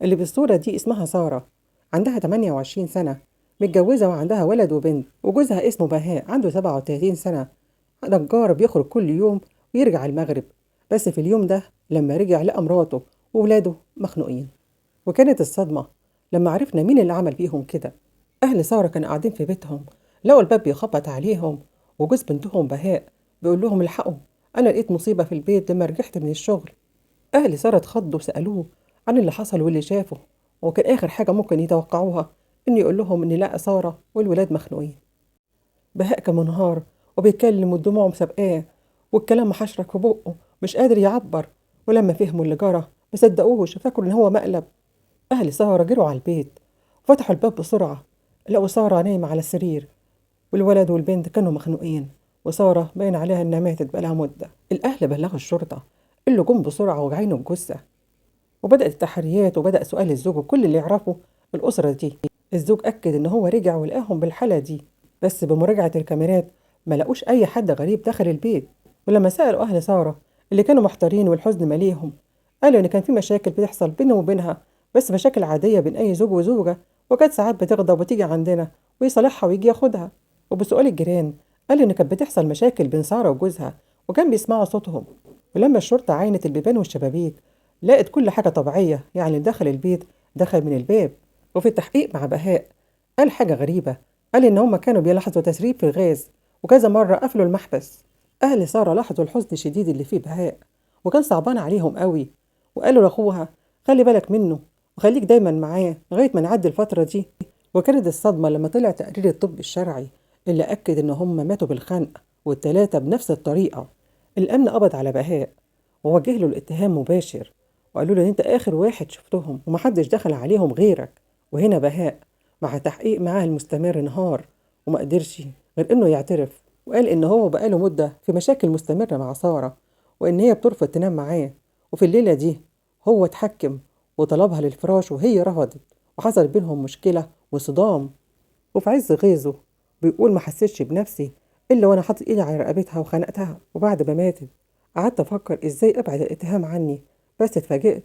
اللي بالصورة دي اسمها سارة، عندها 28 سنة، متجوزة وعندها ولد وبنت، وجوزها اسمه بهاء عنده 37 سنة، نجار بيخرج كل يوم ويرجع المغرب. بس في اليوم ده لما رجع لقى مراته وولاده مخنوقين. وكانت الصدمة لما عرفنا مين اللي عمل فيهم كده. أهل سارة كانوا قاعدين في بيتهم، لقوا الباب بيخبط عليهم، وجوز بنتهم بهاء بيقول لهم الحقوا، أنا لقيت مصيبة في البيت لما رجعت من الشغل. أهل سارة اتخضوا وسألوه عن اللي حصل واللي شافه، وكان آخر حاجة ممكن يتوقعوها إنه يقول لهم إن لقى سارة والولاد مخنوقين. بهاء كان منهار وبيتكلم والدموع مسابقاه، والكلام محشرك في بقه، مش قادر يعبر. ولما فهموا اللي جرى ما صدقوش وفكروا إن هو مقلب. أهل سارة جروا على البيت وفتحوا الباب بسرعة، لقوا سارة نايمة على السرير، والولد والبنت كانوا مخنوقين، وسارة باين عليها إنها ماتت بقالها مدة. الأهل بلغوا الشرطة اللي جم بسرعة وجعينوا الجثة، وبدأت التحريات وبدأ سؤال الزوج وكل اللي يعرفه الأسرة دي. الزوج أكد إن هو رجع ولقاهم بالحالة دي، بس بمراجعة الكاميرات ما لقوش أي حد غريب دخل البيت. ولما سألوا أهل سارة اللي كانوا محتارين والحزن مليهم، قالوا إن كان في مشاكل بتحصل بينه وبينها، بس مشاكل عادية بين أي زوج وزوجة، وكانت ساعات بتغضب وتيجي عندنا ويصالحها ويجي ياخدها. وبسؤال الجيران قالوا إن كانت بتحصل مشاكل بين سارة وجوزها وكان بيسمعوا صوتهم. ولما الشرطة عاينت البيبان والشبابيك لقت كل حاجة طبيعية، يعني اللي دخل البيت دخل من الباب. وفي التحقيق مع بهاء قال حاجة غريبة، قال إن هما كانوا بيلاحظوا تسريب في الغاز وكذا مرة قفلوا المحبس. أهل سارة لاحظوا الحزن الشديد اللي فيه بهاء وكان صعبان عليهم قوي، وقالوا لأخوها خلي بالك منه وخليك دايما معاه لغاية ما نعدي الفترة دي. وكانت الصدمة لما طلع تقرير الطب الشرعي اللي أكد إن هما ماتوا بالخنق، والتلاتة بنفس الطريقة. الأمن قبض على بهاء ووجه له الاتهام مباشر، وقالوا له ان انت اخر واحد شفتهم ومحدش دخل عليهم غيرك. وهنا بهاء مع تحقيق معاه المستمر انهار وما قدرش غير انه يعترف، وقال ان هو بقاله مدة في مشاكل مستمرة مع سارة، وان هي بترفض تنام معاه. وفي الليلة دي هو اتحكم وطلبها للفراش وهي رفضت، وحصل بينهم مشكلة وصدام. وفي عز غيظه بيقول ما حسيتش بنفسي الا وانا حاطط ايدي على رقبتها وخنقتها. وبعد ما ماتت قعدت افكر ازاي ابعد الاتهام عني، بس اتفاجئت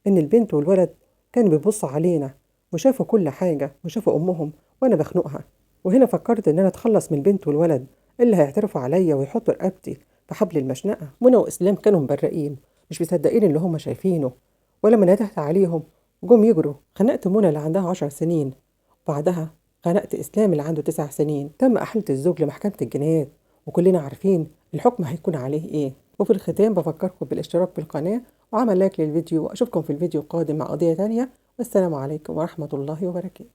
ان البنت والولد كانوا بيبصوا علينا وشافوا كل حاجة وشافوا امهم وانا بخنقها. وهنا فكرت ان انا اتخلص من البنت والولد اللي هيعترفوا عليا ويحطوا رقبتي في حبل المشنقة. منى واسلام كانوا مبرقين مش مصدقين اللي هم شايفينه، ولما ندهت عليهم جم يجروا. خنقت منى اللي عندها 10 سنين، وبعدها خنقت إسلام اللي عنده 9 سنين. تم أحالة الزوج لمحكمة الجنايات، وكلنا عارفين الحكم هيكون عليه إيه. وفي الختام بفكركم بالاشتراك بالقناة وعمل لايك للفيديو، وأشوفكم في الفيديو القادم مع قضية تانية. والسلام عليكم ورحمة الله وبركاته.